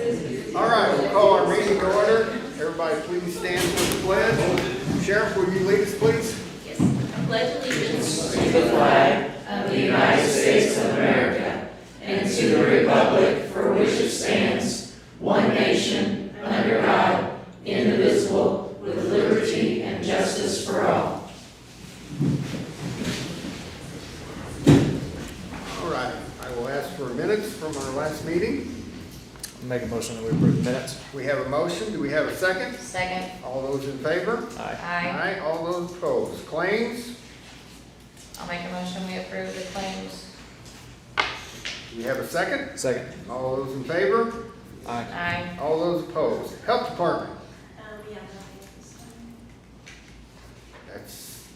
All right, we'll call our meeting to order. Everybody please stand for the pledge. Sheriff, will you lead us, please? Yes. I pledge allegiance To the flag of the United States of America and to the republic for which it stands, one nation, under God, indivisible, with liberty and justice for all. All right, I will ask for minutes from our last meeting. Make a motion that we approve the minutes. We have a motion. Do we have a second? Second. All those in favor? Aye. Aye. All those opposed. Claims? I'll make a motion we approve the claims. Do we have a second? Second. All those in favor? Aye. Aye. All those opposed. Health Department? We have nothing at this time. That's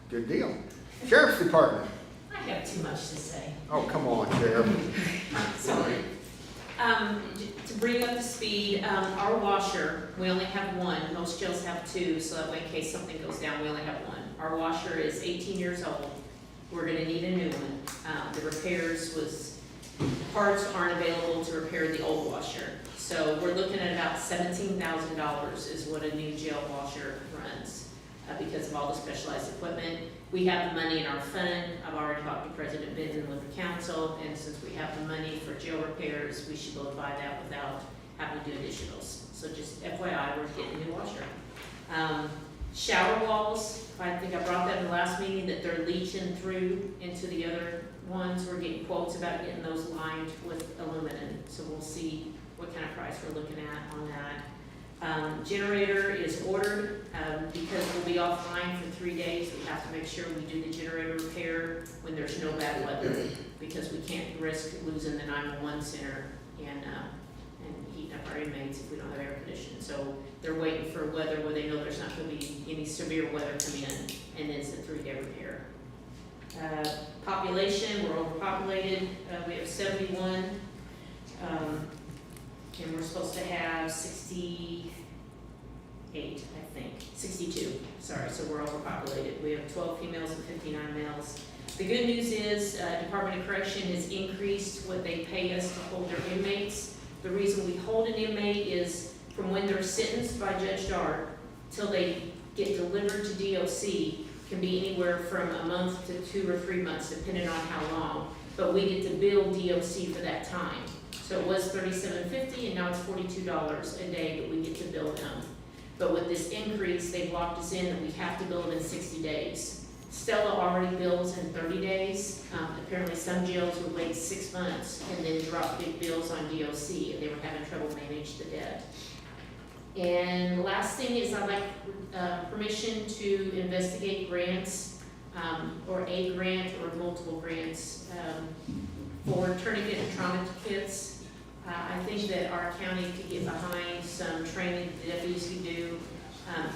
a good deal. Sheriff's Department? I have too much to say. Oh, come on, Sheriff. Sorry. To bring up to speed, our washer, we only have one. Most jails have two, so that way in case something goes down, we only have one. Our washer is 18 years old. We're gonna need a new one. The repairs parts aren't available to repair the old washer. So we're looking at about $17,000 is what a new jail washer runs, because of all the specialized equipment. We have the money in our fund. I've already talked to President Benton with the council, and since we have the money for jail repairs, we should be able to buy that without having to do additionals. So just FYI, we're getting a new washer. Shower walls, I think I brought that in the last meeting, that they're leaching through into the other ones. We're getting quotes about getting those lined with aluminum, so we'll see what kind of price we're looking at on that. Generator is ordered, because we'll be offline for 3 days. We have to make sure we do the generator repair when there's no bad weather, because we can't risk losing the 911 center and heating up our inmates if we don't have air conditioning. So they're waiting for weather where they know there's not gonna be any severe weather come in, and then it's a 3-day repair. Population, we're overpopulated. We have 71. And we're supposed to have 68, I think, 62, sorry, so we're overpopulated. We have 12 females and 59 males. The good news is, Department of Correction has increased what they pay us to hold their inmates. The reason we hold an inmate is from when they're sentenced by Judge Dart till they get delivered to DOC can be anywhere from a month to 2 or 3 months, depending on how long. But we get to bill DOC for that time. So it was $37.50 and now it's $42 a day that we get to bill them. But with this increase, they've locked us in that we have to bill them in 60 days. Stella already bills in 30 days. Apparently some jails would wait 6 months and then drop big bills on DOC, and they were having trouble manage the debt. And the last thing is I'd like permission to investigate grants, or a grant or multiple grants for tourniquet and trauma kits. I think that our county could get behind some training that the deputies could do,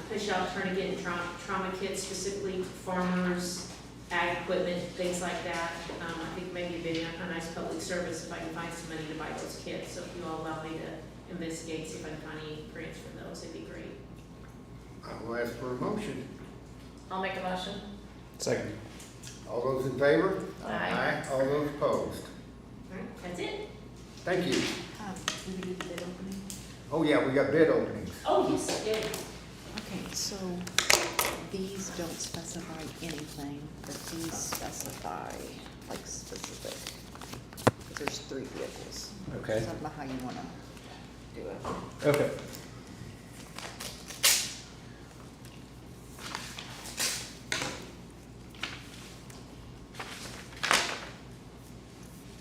push out tourniquet and trauma kits specifically for farmers, ag equipment, things like that. I think maybe it'd be a nice public service if I can find some money to buy those kits. So if you all allow me to investigate, see if I can find any grants for those, it'd be great. I will ask for a motion. I'll make a motion. Second. All those in favor? Aye. All those opposed. All right, that's it. Thank you. Do we need bid opening? Oh, yeah, we got bid openings. Oh, yes, I did. Okay, so these don't specify anything, but these specify like specific. 'Cause there's 3 vehicles. Okay. So I don't know how you wanna do it. Okay.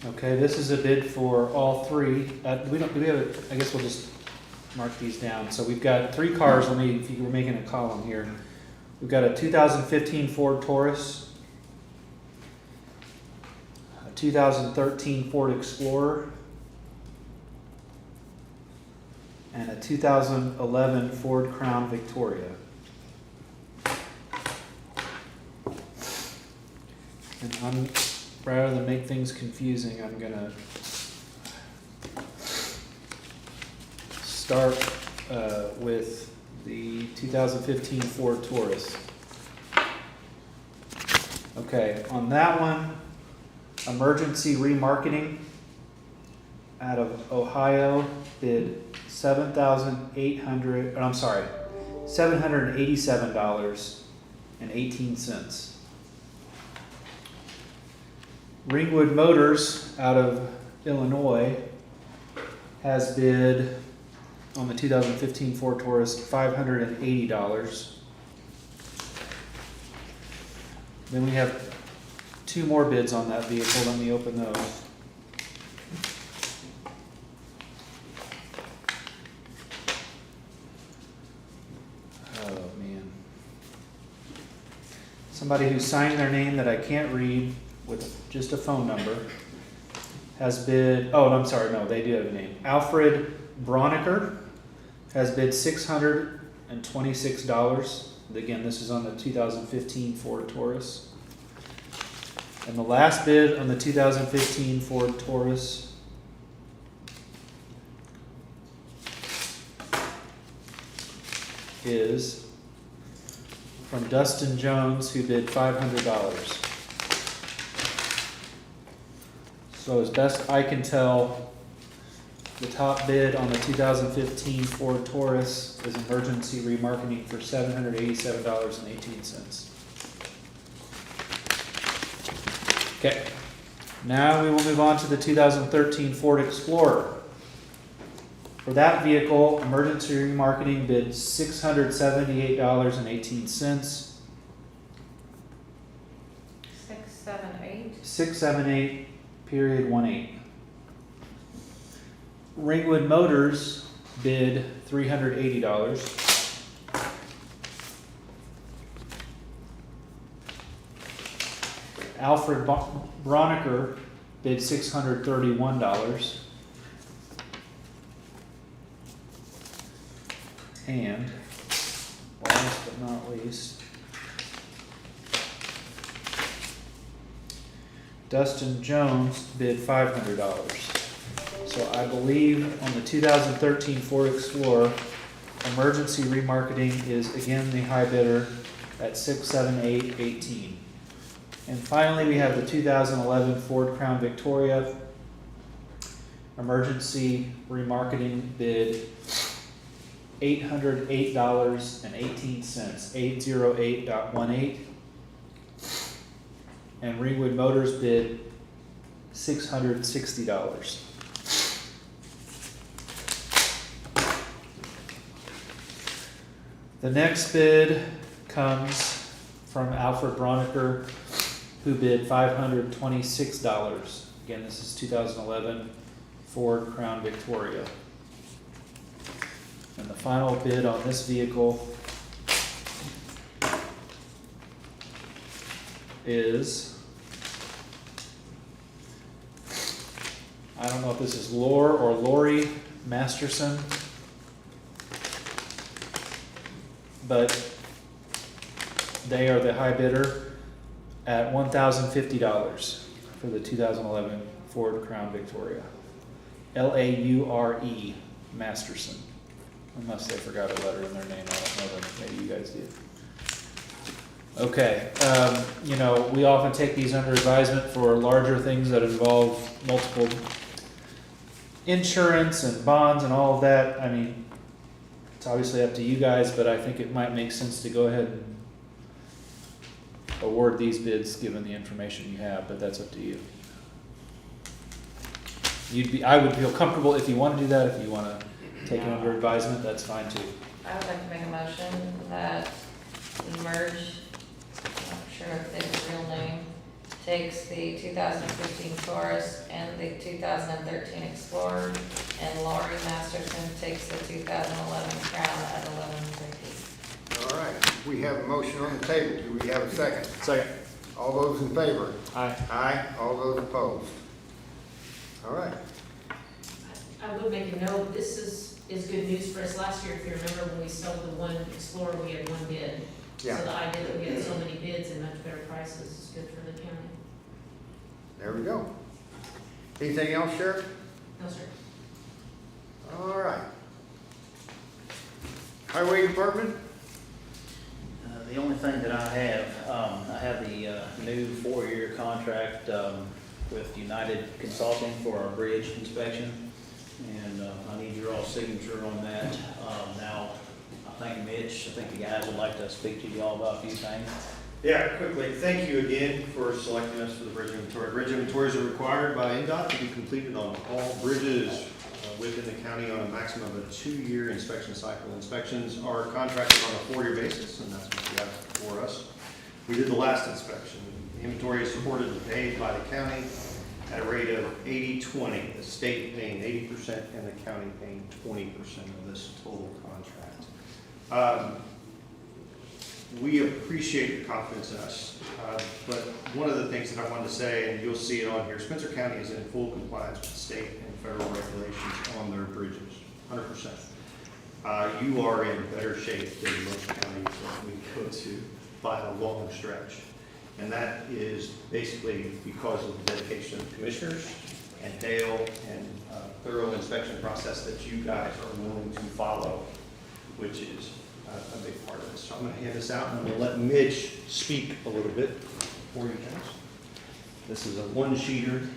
Okay, this is a bid for all 3. Do we have a, I guess we'll just mark these down. So we've got 3 cars. If you were making a column here. We've got a 2015 Ford Taurus, a 2013 Ford Explorer, and a 2011 Ford Crown Victoria. And rather than make things confusing, I'm gonna start with the 2015 Ford Taurus. Okay, on that one, emergency remarketing, out of Ohio bid $787.18. Ringwood Motors out of Illinois has bid on the 2015 Ford Taurus $580. Then we have two more bids on that vehicle. Let me open those. Oh, man. Somebody who signed their name that I can't read with just a phone number has bid, oh, I'm sorry, no, they do have a name. Alfred Broniker has bid $626. Again, this is on the 2015 Ford Taurus. And the last bid on the 2015 Ford Taurus is from Dustin Jones, who bid $500. So as best I can tell, the top bid on the 2015 Ford Taurus is emergency remarketing for $787.18. Okay, now we will move on to the 2013 Ford Explorer. For that vehicle, emergency remarketing bid $678.18. 678. 678.18. Ringwood Motors bid $380. Alfred Broniker bid $631. And last but not least, Dustin Jones bid $500. So I believe on the 2013 Ford Explorer, emergency remarketing is again the high bidder at $678.18. And finally, we have the 2011 Ford Crown Victoria, emergency remarketing bid $808.18, 808.18. And Ringwood Motors bid $660. The next bid comes from Alfred Broniker, who bid $526. Again, this is 2011 Ford Crown Victoria. And the final bid on this vehicle is, I don't know if this is Lori Masterson, but they are the high bidder at $1,050 for the 2011 Ford Crown Victoria. Laure Masterson. Unless they forgot a letter in their name, I don't know them. Maybe you guys did. Okay, you know, we often take these under advisement for larger things that involve multiple insurance and bonds and all of that. I mean, it's obviously up to you guys, but I think it might make sense to go ahead and award these bids given the information you have, but that's up to you. I would feel comfortable if you want to do that. If you want to take it under advisement, that's fine too. I would like to make a motion that Emerge, I'm not sure if they have a real name, takes the 2015 Taurus and the 2013 Explorer, and Laurie Masterson takes the 2011 Crown at $1150. All right, we have a motion on the table. Do we have a second? Second. All those in favor? Aye. Aye. All those opposed? All right. I would make a note, this is good news for us. Last year, if you remember, when we sold the one Explorer, we had one bid. Yeah. So the idea that we had so many bids and much better prices is good for the county. There we go. Anything else, Sheriff? No, sir. All right. Highway Department? The only thing that I have the new 4-year contract with United Consulting for our bridge inspection. And I need your all signature on that. Now, I think Mitch, I think the guys would like to speak to you all about a few things. Yeah, quickly, thank you again for selecting us for the bridge inventory. Bridge inventories are required by NDOT to be completed on all bridges within the county on a maximum of a 2-year inspection cycle. Inspections are contracted on a 4-year basis, and that's what you have for us. We did the last inspection. The inventory is supported and paid by the county at a rate of 80-20, the state paying 80% and the county paying 20% of this total contract. We appreciate your confidence in us, but one of the things that I wanted to say, and you'll see it on here, Spencer County is in full compliance with state and federal regulations on their bridges, 100%. You are in better shape than most counties that we go to by a long stretch. And that is basically because of the dedication of the commissioners and Dale and thorough inspection process that you guys are willing to follow, which is a big part of this. So I'm going to hand this out, and I'm going to let Mitch speak a little bit for you guys. This is a one-sheeter.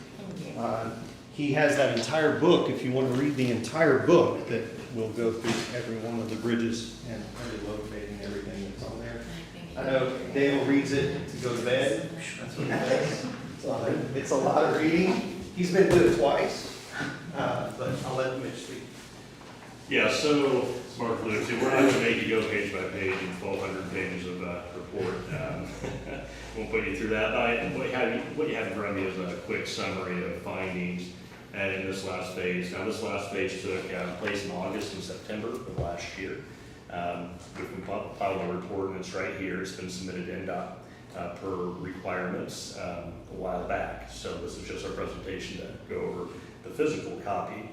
He has that entire book, if you want to read the entire book, that will go through every one of the bridges and locating everything that's on there. I know Dale reads it to go to bed. That's what he does. It's a lot of reading. He's been through it twice, but I'll let Mitch speak. Yeah, so, Mark Lewis, we're not gonna make you go page by page in 1,200 pages of report. Won't put you through that. What you have in front of you is a quick summary of findings and in this last phase. Now, this last phase took place in August and September of last year. We've compiled a report, and it's right here. It's been submitted to NDOT per requirements a while back. So this is just our presentation to go over the physical copy.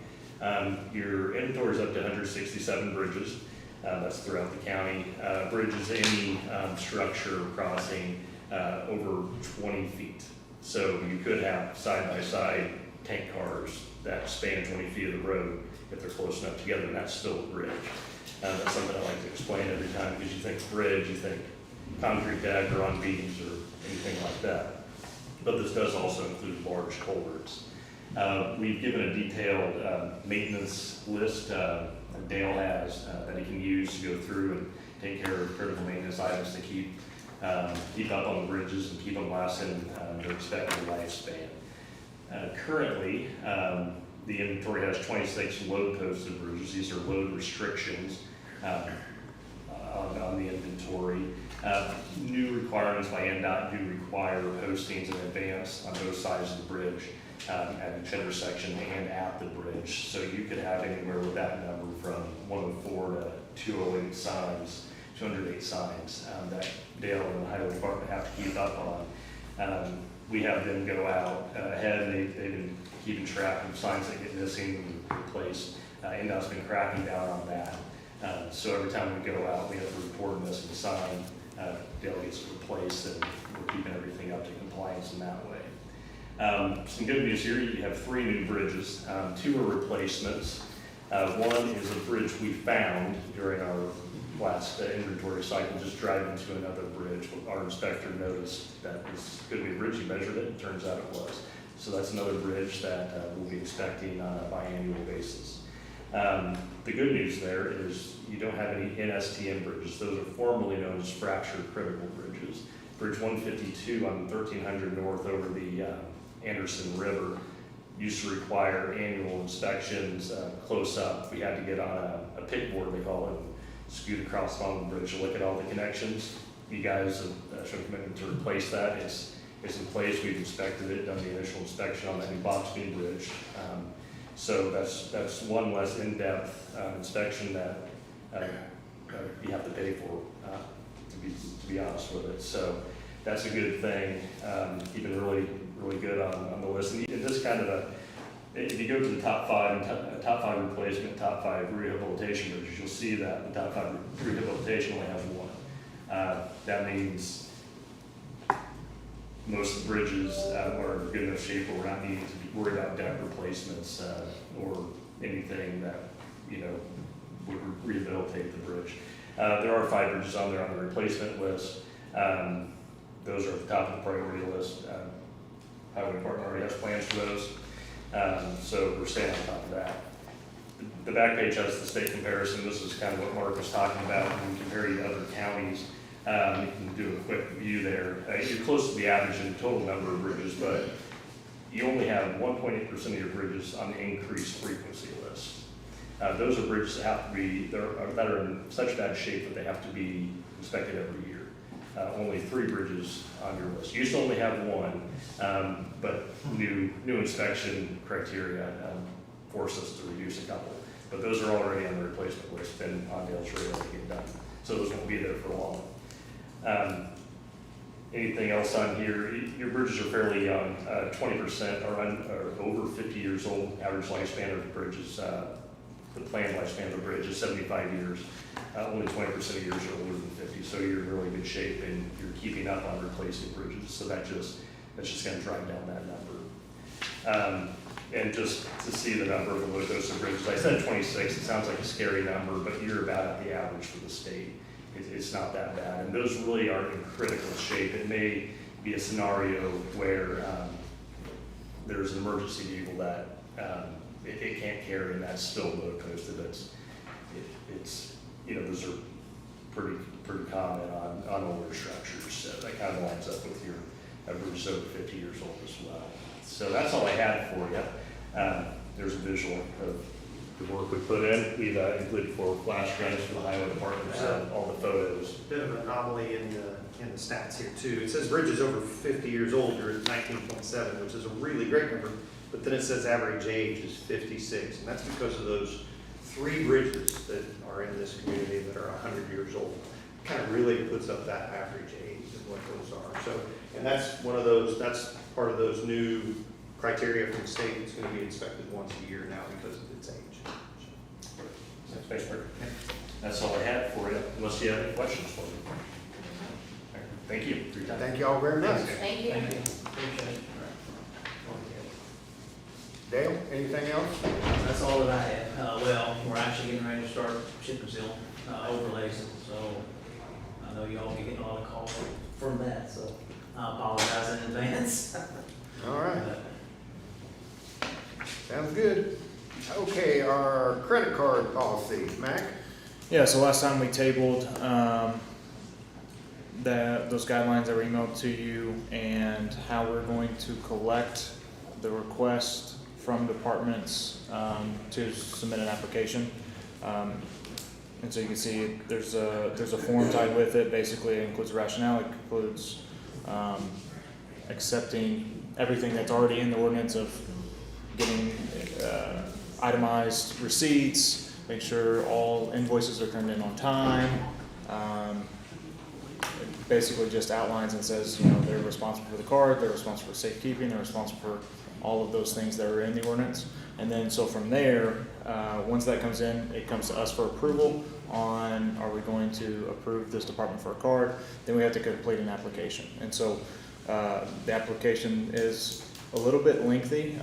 Your inventory is up to 167 bridges. That's throughout the county. Bridges, any structure crossing over 20 feet. So you could have side-by-side tank cars that span 20 feet of the road if they're close enough together, and that's still a bridge. That's something I like to explain every time, because you think bridge, you think concrete deck or on beams or anything like that. But this does also include large culverts. We've given a detailed maintenance list Dale has that he can use to go through and take care of critical maintenance items to keep up on the bridges and keep them lasting their expected lifespan. Currently, the inventory has 26 load posted bridges. These are load restrictions on the inventory. New requirements by NDOT do require postings in advance on both sides of the bridge at each intersection and at the bridge. So you could have anywhere with that number from 104 to 208 signs, 208 signs that Dale and the Highway Department have to keep up on. We have them go out ahead, and they've been keeping track of signs that get missing and replaced. NDOT's been cracking down on that. So every time we go out, we have to report a missing sign. Dale gets it replaced, and we're keeping everything up to compliance in that way. Some good news here, you have 3 new bridges. 2 are replacements. One is a bridge we found during our last inventory cycle, just driving to another bridge. Our inspector noticed that this could be a bridge. He measured it, and turns out it was. So that's another bridge that we'll be inspecting on a biannual basis. The good news there is you don't have any NSTM bridges. Those are formerly known as fracture critical bridges. Bridge 152 on 1300 North over the Anderson River used to require annual inspections close up. We had to get on a pick board, they call it, and scoot across on the bridge to look at all the connections. You guys have shown commitment to replace that. It's in place. We've inspected it, done the initial inspection on that new box beam bridge. So that's one less in-depth inspection that you have to pay for, to be honest with it. So that's a good thing. Keeping really good on the list. And this kind of if you go to the top 5 replacement, top 5 rehabilitation bridges, you'll see that the top 5 rehabilitation only has 1. That means most of the bridges are in good enough shape where we're not needing to be worried about deck replacements or anything that would rehabilitate the bridge. There are 5 bridges on there on the replacement list. Those are at the top of the priority list. highway department already has plans for those. So we're staying on top of that. The back page has the state comparison. This is kind of what Mark was talking about. When you compare you to other counties, you can do a quick view there. You're close to the average in total number of bridges, but you only have 1.8% of your bridges on the increased frequency list. Those are bridges that have to be, that are in such bad shape that they have to be inspected every year. Only 3 bridges on your list. You used to only have 1, but new inspection criteria force us to reduce a couple. But those are already on the replacement list and on Dale's radar to get done. So those won't be there for long. Anything else on here? Your bridges are fairly young. 20% are over 50 years old. Average lifespan of the bridge is, the planned lifespan of the bridge is 75 years. Only 20% of yours are older than 50, so you're in really good shape and you're keeping up on replacing bridges. So that's just going to drive down that number. And just to see the number of the low dose of bridges, I said 26. It sounds like a scary number, but you're about at the average for the state. It's not that bad, and those really aren't in critical shape. It may be a scenario where there's an emergency vehicle that it can't carry, and that's still low coasted. It's those are pretty common on older structures. So that kind of lines up with your bridges over 50 years old as well. So that's all I had for you. There's a visual of the work we put in. We've included 4 flash drives for the highway department, so all the photos. Bit of an anomaly in the stats here too. It says bridges over 50 years old, you're at 19.7, which is a really great number, but then it says average age is 56, and that's because of those 3 bridges that are in this community that are 100 years old. Kind of really puts up that average age of what those are. So, and that's one of those, that's part of those new criteria from the state. It's going to be inspected once a year now because of its age. Thanks, Mark. That's all I had for you, unless you have any questions for me. Thank you for your time. Thank you all very much. Thank you. Dale, anything else? That's all that I have. Well, we're actually getting ready to start chip and seal overlays, so I know y'all be getting a lot of calls from that, so I apologize in advance. All right. Sounds good. Okay, our credit card policy, Mac? Yeah, so last time we tabled those guidelines that were emailed to you and how we're going to collect the request from departments to submit an application. And so you can see there's a form tied with it. Basically, it includes rationale, it includes accepting everything that's already in the ordinance of getting itemized receipts, make sure all invoices are turned in on time. It basically just outlines and says, they're responsible for the card, they're responsible for safekeeping, they're responsible for all of those things that are in the ordinance. And then so from there, once that comes in, it comes to us for approval on, are we going to approve this department for a card? Then we have to complete an application. And so the application is a little bit lengthy.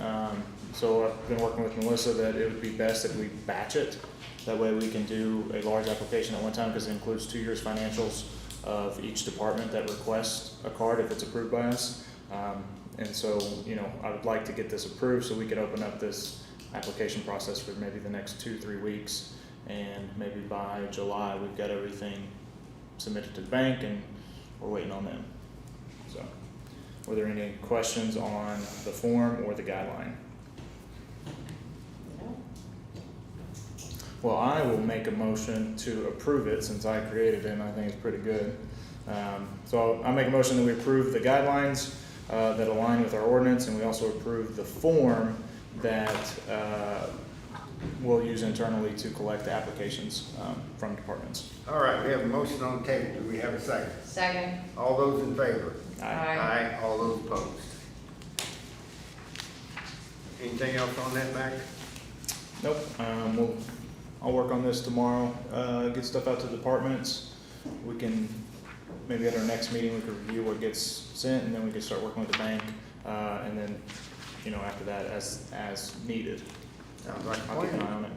So I've been working with Melissa that it would be best if we batch it. That way we can do a large application at one time because it includes 2 years financials of each department that requests a card if it's approved by us. And so, I would like to get this approved so we can open up this application process for maybe the next 2-3 weeks. And maybe by July, we've got everything submitted to the bank and we're waiting on them. So, were there any questions on the form or the guideline? Well, I will make a motion to approve it since I created it and I think it's pretty good. So I'll make a motion that we approve the guidelines that align with our ordinance, and we also approve the form that we'll use internally to collect the applications from departments. All right, we have a motion on the table. Do we have a second? Second. All those in favor? Aye. All those opposed? Anything else on that, Mac? Nope. I'll work on this tomorrow, get stuff out to departments. We can, maybe at our next meeting, we could review what gets sent, and then we can start working with the bank, and then, after that, as needed. Sounds like a I'll keep an eye plan. on it.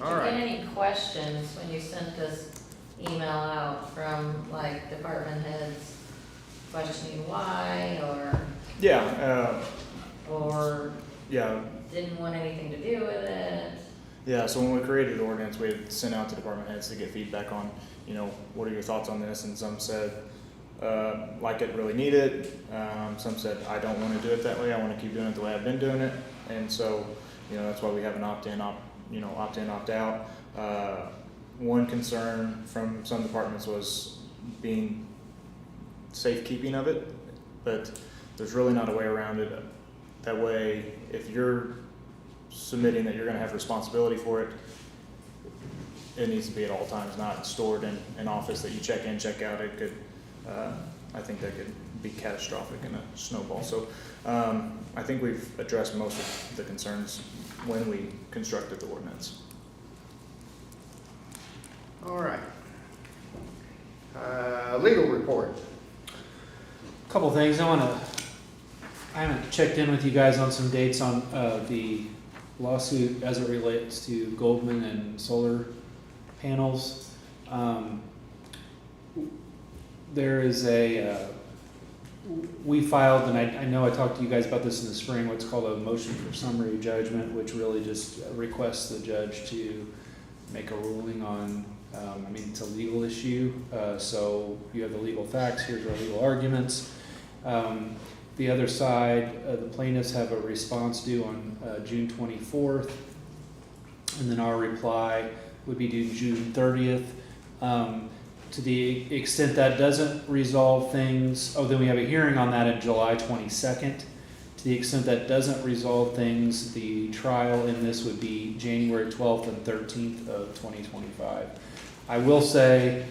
All Did right. you get any questions when you sent this email out from department heads questioning why, or Yeah, or yeah, didn't want anything to do with it? yeah, so when we created the ordinance, we had sent out to department heads to get feedback on, you know, what are your thoughts on this? And some said, like it, really need it. Some said, I don't want to do it that way. I want to keep doing it the way I've been doing it. And so, you know, that's why we have an opt-in, opt-in, opt-out. One concern from some departments was being safekeeping of it, but there's really not a way around it. That way, if you're submitting that you're going to have responsibility for it, it needs to be at all times, not stored in an office that you check in, check out. It could, I think that could be catastrophic in a snowball. So I think we've addressed most of the concerns when we constructed the ordinance. All right. Legal report. Couple things, I haven't checked in with you guys on some dates on the lawsuit as it relates to Goldman and solar panels. There is we filed, and I know I talked to you guys about this in the spring, what's called a motion for summary judgment, which really just requests the judge to make a ruling on, it's a legal issue, so you have the legal facts, here's our legal arguments. The other side, the plaintiffs have a response due on June 24th, and then our reply would be due June 30th. To the extent that doesn't resolve things, then we have a hearing on that on July 22nd. To the extent that doesn't resolve things, the trial in this would be January 12th and 13th of 2025. I will say,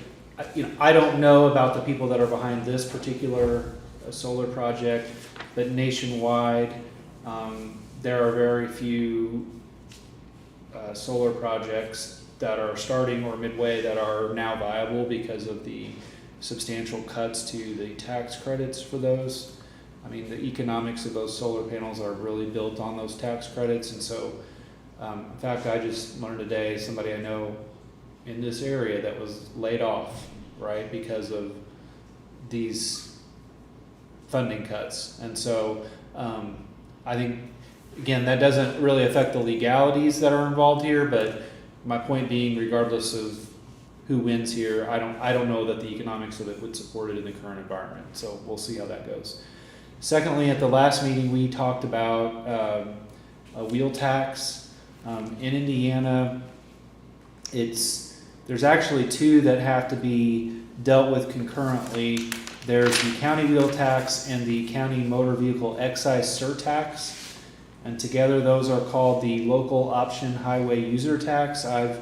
I don't know about the people that are behind this particular solar project, but nationwide, there are very few solar projects that are starting or midway that are now viable because of the substantial cuts to the tax credits for those. The economics of those solar panels are really built on those tax credits, and so, in fact, I just learned today somebody I know in this area that was laid off, right, because of these funding cuts. And so, I think, again, that doesn't really affect the legalities that are involved here, but my point being, regardless of who wins here, I don't know that the economics of it would support it in the current environment. So we'll see how that goes. Secondly, at the last meeting, we talked about a wheel tax. In Indiana, there's actually two that have to be dealt with concurrently. There's the county wheel tax and the county motor vehicle excise surtax. And together those are called the local option highway user tax. I've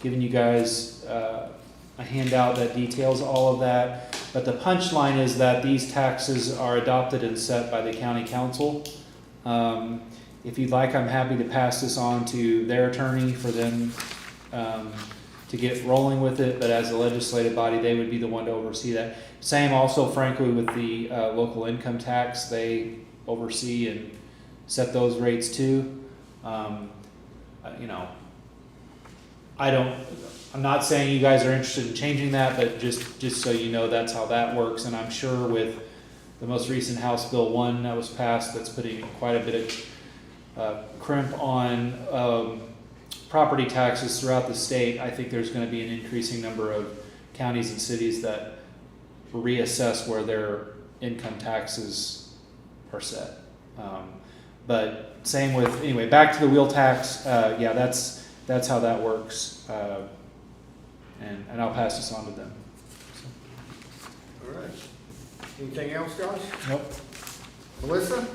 given you guys a handout that details all of that. But the punchline is that these taxes are adopted and set by the county council. If you'd like, I'm happy to pass this on to their attorney for them to get rolling with it. But as a legislative body, they would be the one to oversee that. Same also, frankly, with the local income tax. They oversee and set those rates too. I'm not saying you guys are interested in changing that, but just so you know, that's how that works. And I'm sure with the most recent House Bill 1 that was passed, that's putting quite a bit of crimp on property taxes throughout the state. I think there's going to be an increasing number of counties and cities that reassess where their income taxes are set. But same with, anyway, back to the wheel tax. Yeah, that's how that works. And I'll pass this on to them. All right. Anything else, Josh? Nope. Melissa?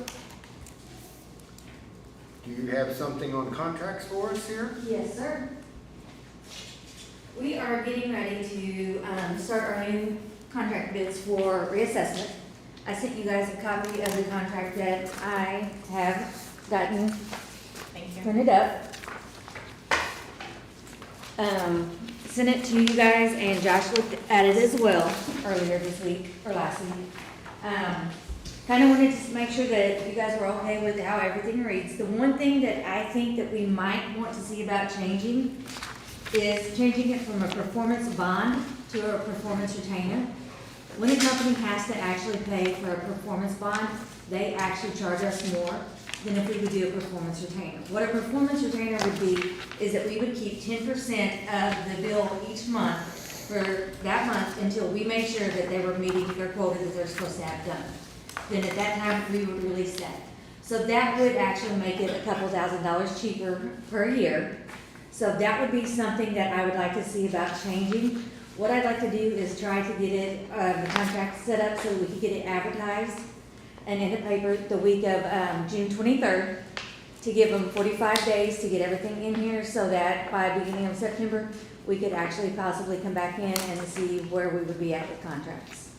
Do you have something on contracts for us here? Yes, sir. We are getting ready to start our new contract bids for reassessment. I sent you guys a copy of the contract that I have gotten printed up. Sent it to you guys, and Josh looked at it as well earlier this week, or last week. Kind of wanted to make sure that you guys were okay with how everything reads. The one thing that I think that we might want to see about changing is changing it from a performance bond to a performance retainer. When a company has to actually pay for a performance bond, they actually charge us more than if we would do a performance retainer. What a performance retainer would be is that we would keep 10% of the bill each month for that month until we made sure that they were meeting their quota that they're supposed to have done. Then at that time, we would release that. So that would actually make it a couple $1,000s cheaper per year. So that would be something that I would like to see about changing. What I'd like to do is try to get it, the contract set up so we can get it advertised and in the paper the week of June 23rd, to give them 45 days to get everything in here so that by beginning of September, we could actually possibly come back in and see where we would be at with contracts.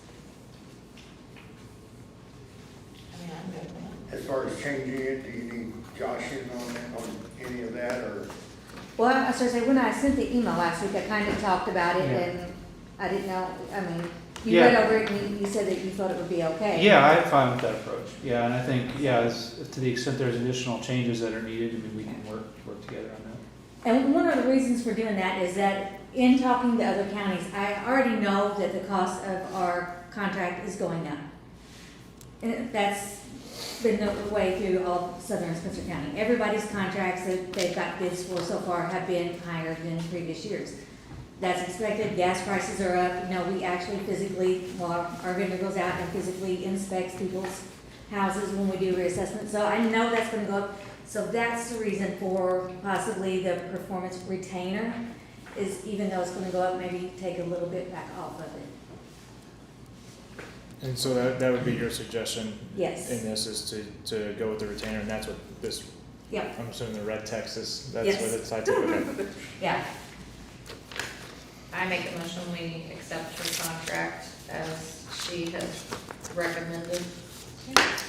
I mean, I'm good with As far as changing it, do you need Josh in on any of that, or? Well, I was going to say, when I sent the email last week, I kind of talked about it, Yeah. and I didn't know, I mean, you Yeah. read over it and you said that you thought it would be okay. Yeah, I'm fine with that approach. Yeah, and I think, yeah, to the extent there's additional changes that are needed, I mean, we can work together on that. And one of the reasons for doing that is that in talking to other counties, I already know that the cost of our contract is going up. And that's been the way through all of southern Spencer County. Everybody's contracts that they've got bids for so far have been higher than previous years. That's expected. Gas prices are up. You know, we actually physically, well, our vendor goes out and physically inspects people's houses when we do reassessment. So I know that's gonna go up. So that's the reason for possibly the performance retainer, is even though it's gonna go up, maybe take a little bit back off of it. And so that would be your suggestion Yes. in this, is to go with the retainer, and that's what this, Yep. I'm assuming the red text is, that's Yes. what it's tied to, okay. Yeah. I make a motion, we accept her contract as she has recommended.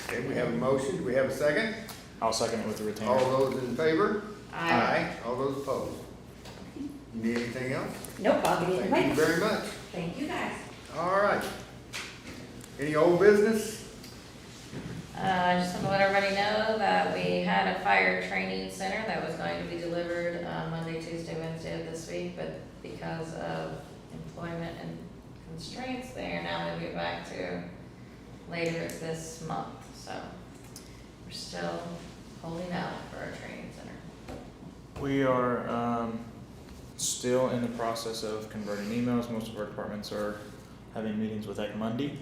Okay, we have a motion, do we have a second? I'll second it with the retainer. All those in favor? I All those opposed? You need anything else? Nope, I'll get it in Thank you place. very much. Thank you, guys. All right. Any old business? I just want to let everybody know that we had a fire training center that was going to be delivered Monday, Tuesday, Wednesday of this week, but because of employment and constraints, they are now moving it back to later this month. So we're still holding out for our training center. We are still in the process of converting emails. Most of our departments are having meetings with Ecmundi.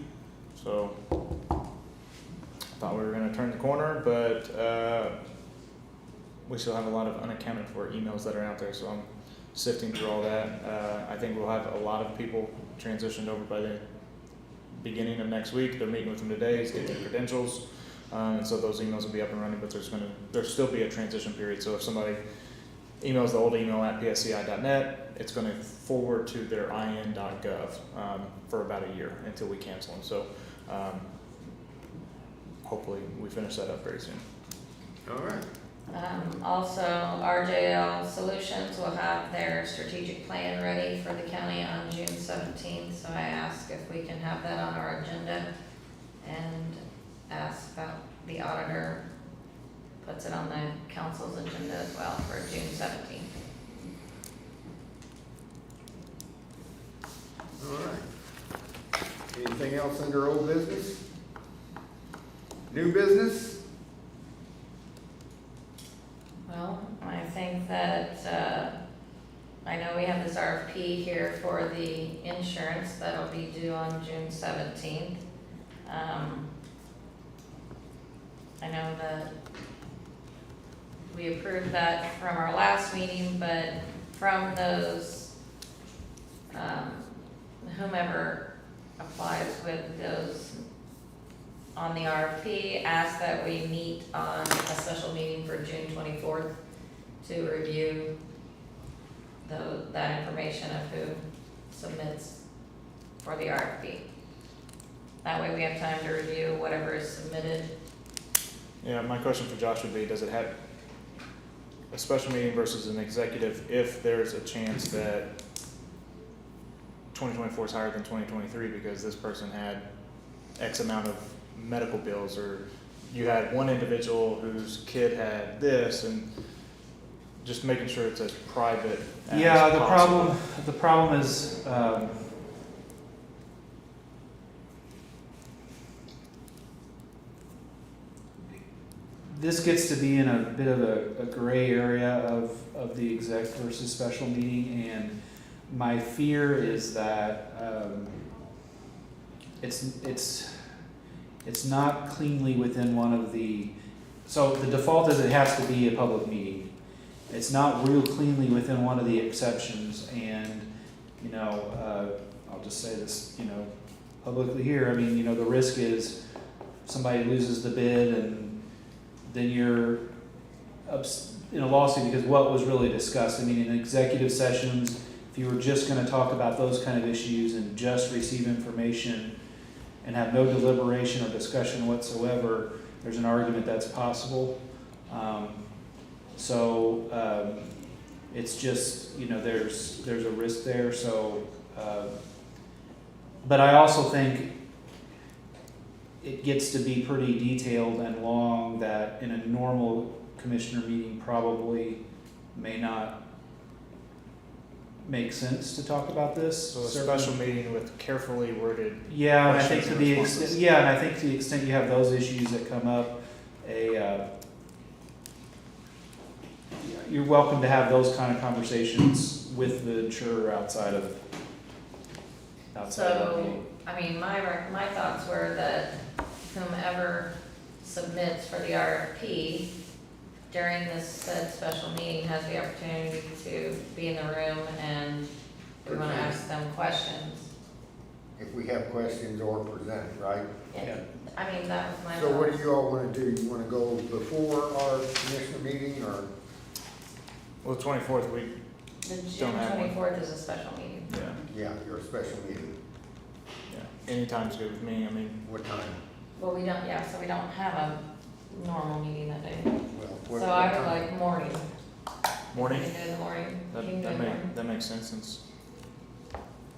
So I thought we were gonna turn the corner, but we still have a lot of unaccounted for emails that are out there, so I'm sifting through all that. I think we'll have a lot of people transitioned over by the beginning of next week. They're meeting with them today, to get their credentials. And so those emails will be up and running, but there'll still be a transition period. So if somebody emails the old email at psci.net, it's gonna forward to their in.gov for about a year until we cancel them. So hopefully we finish that up very soon. All right. Also, RJL Solutions will have their strategic plan ready for the county on June 17th. So I ask if we can have that on our agenda, and ask that the auditor puts it on the council's agenda as well for June 17th. All right. Anything else under old business? New business? Well, I think that, I know we have this RFP here for the insurance that'll be due on June 17th. I know that we approved that from our last meeting, but from those, whomever applies with those on the RFP, ask that we meet on a special meeting for June 24th to review that information of who submits for the RFP. That way we have time to review whatever is submitted. Yeah, my question for Josh would be, does it have a special meeting versus an executive if there's a chance that 2024 is higher than 2023 because this person had X amount of medical bills, or you had one individual whose kid had this, and just making sure it's as private as Yeah, possible. the problem is, this gets to be in a bit of a gray area of the exec versus special meeting, and my fear is that, it's not cleanly within one of the, so the default is it has to be a public meeting. It's not real cleanly within one of the exceptions, and, you know, I'll just say this, you know, publicly here, I mean, you know, the risk is somebody loses the bid and then you're in a lawsuit because what was really discussed. I mean, in executive sessions, if you were just gonna talk about those kind of issues and just receive information and have no deliberation or discussion whatsoever, there's an argument that's possible. It's just, you know, there's a risk there, so, but I also think it gets to be pretty detailed and long that in a normal commissioner meeting probably may not make sense to talk about this. So a special meeting with carefully worded. Yeah, and I think questions to and the responses. extent, yeah, and I think to the extent you have those issues that come up, you're welcome to have those kind of conversations with the insurer outside of the So, meeting. I mean, my thoughts were that whomever submits for the RFP during this said special meeting has the opportunity to be in the room and we wanna ask them questions. If we have questions or present, right? Yeah. I mean, that was my So what do thoughts. you all wanna do? You wanna go before our commissioner meeting, or? Well, the 24th, we, The June don't have one. 24th is a special meeting. yeah, Yeah, your special meeting. yeah. Anytime's good with me, I mean, What time? Well, we don't, yeah, so we don't have a normal meeting that day. Well, what So I would time? like morning. morning, You can do it in the morning. that, You can do it that in the morning. make, that makes sense since,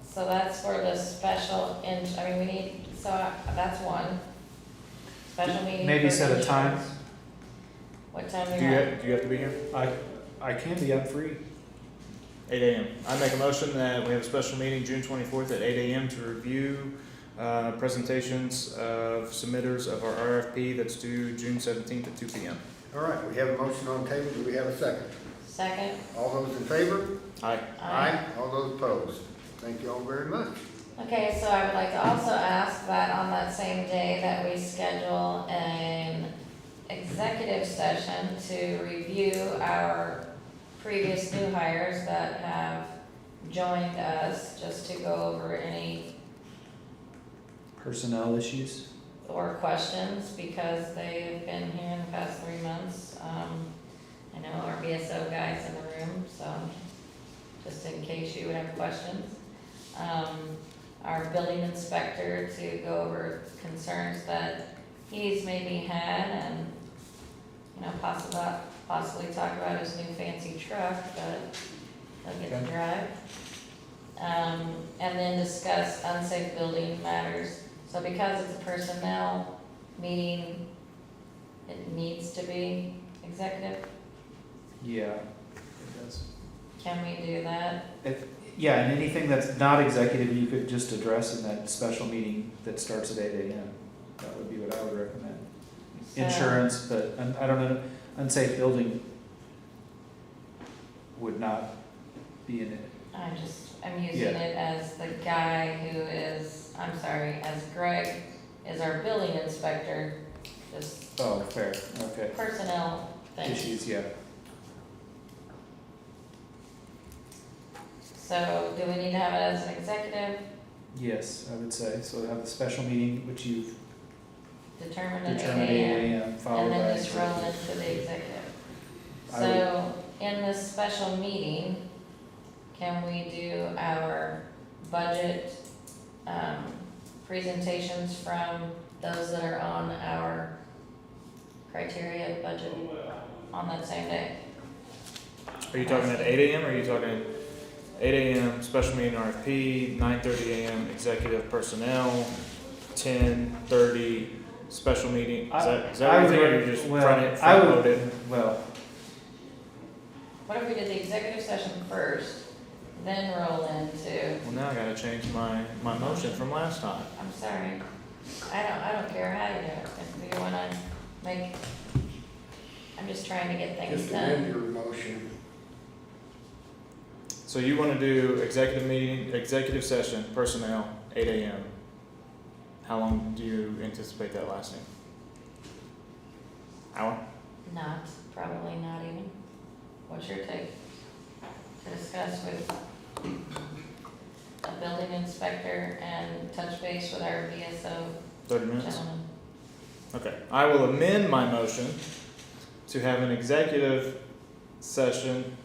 So that's for the special, I mean, we need, so that's one. Special meeting. Maybe for set a time. insurance. What time do do you you, want? do you have to be here? I can be, I'm free. 8 AM. I make a motion that we have a special meeting June 24th at 8 AM to review presentations of submitters of our RFP that's due June 17th at 2 PM. All right, we have a motion on the table. Do we have a second? Second? All those in favor? Aye. All those opposed? Thank you all very much. Okay, so I would like to also ask that on that same day that we schedule an executive session to review our previous new hires that have joined us, just to go over any Personnel issues. or questions, because they have been here in the past 3 months. I know our BSO guy's in the room, so just in case you would have questions. Our building inspector to go over concerns that he's maybe had and, you know, possibly talk about his new fancy truck that he'll get to drive. And then discuss unsafe building matters. So because it's a personnel meeting, it needs to be executive. Yeah, it does. Can we do that? Yeah, and anything that's not executive, you could just address in that special meeting that starts at 8 AM. That would be what I would recommend. So- Insurance, but I don't know, unsafe building would not be in it. I'm using Yeah. it as the guy who is, as Greg is our building inspector, just Oh, fair, okay. personnel things. Issues, yeah. So do we need to have it as an executive, Yes, I would say. So have a special meeting, which you've determined at 8 determined 8 AM, AM, followed and by. then just roll into the executive? I So in this special meeting, can we do our budget, presentations from those that are on our criteria budget on that same day? Are you talking at 8 AM or are you talking 8 AM, special meeting RFP, 9:30 AM, executive personnel, 10:30, special meeting? Is that I would everything or rec- you just well, front I would- loaded? Well, What if we did the executive session first, then roll into, Well, now I gotta change my motion from last time. I'm sorry, I don't care how you do it, if you wanna make, I'm just trying to get things Just amend done. your motion. So you wanna do executive session, personnel, 8 AM. How long do you anticipate that lasting? Hour? Not, probably not even. What's your take? To discuss with a building inspector and touch base with our VSO 30 minutes? gentleman. Okay, I will amend my motion to have an executive session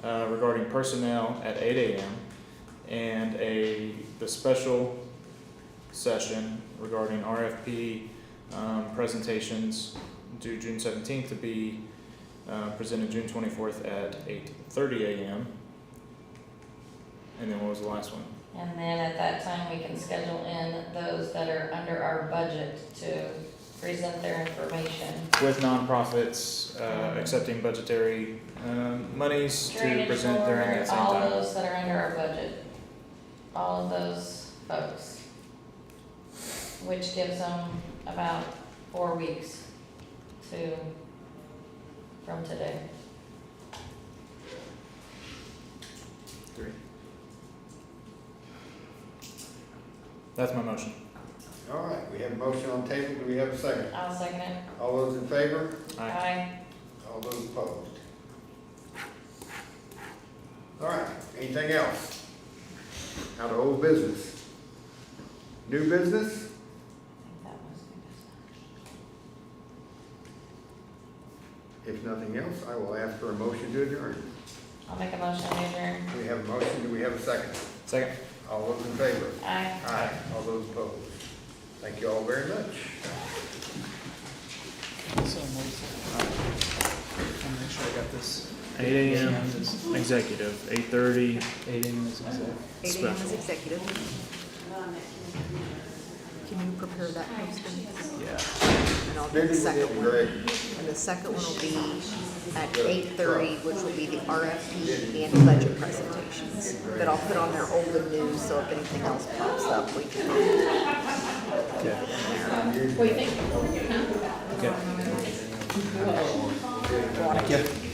regarding personnel at 8 AM and the special session regarding RFP presentations due June 17th to be presented June 24th at 8:30 AM. And then what was the last one? And then at that time, we can schedule in those that are under our budget to present their information. With nonprofits accepting budgetary monies to Drainage present during board, that same all time. those that are under our budget. All of those folks. Which gives them about 4 weeks from today. 3. That's my motion. All right, we have a motion on the table. Do we have a second? I'll second it. All those in favor? Aye. All those opposed? All right, anything else? Out of old business? New business? That was If nothing else, I will ask for a motion to adjourn. I'll make a motion to adjourn. Do we have a motion? Do we have a second? Second. All those in favor? Aye. Aye. All those opposed? Thank you all very much. So, I'm make sure I got this. 8 AM executive, 8:30. 8 AM is exact. 8 AM is executive. Can you prepare that posting? Yeah. And I'll do Maybe the we second get one. Greg. And the second one will be at 8:30, which will be the RFP and budget presentations. That I'll put on their old and new, so if anything else pops up, we can. Okay. What do you think? Okay. Want to Yeah.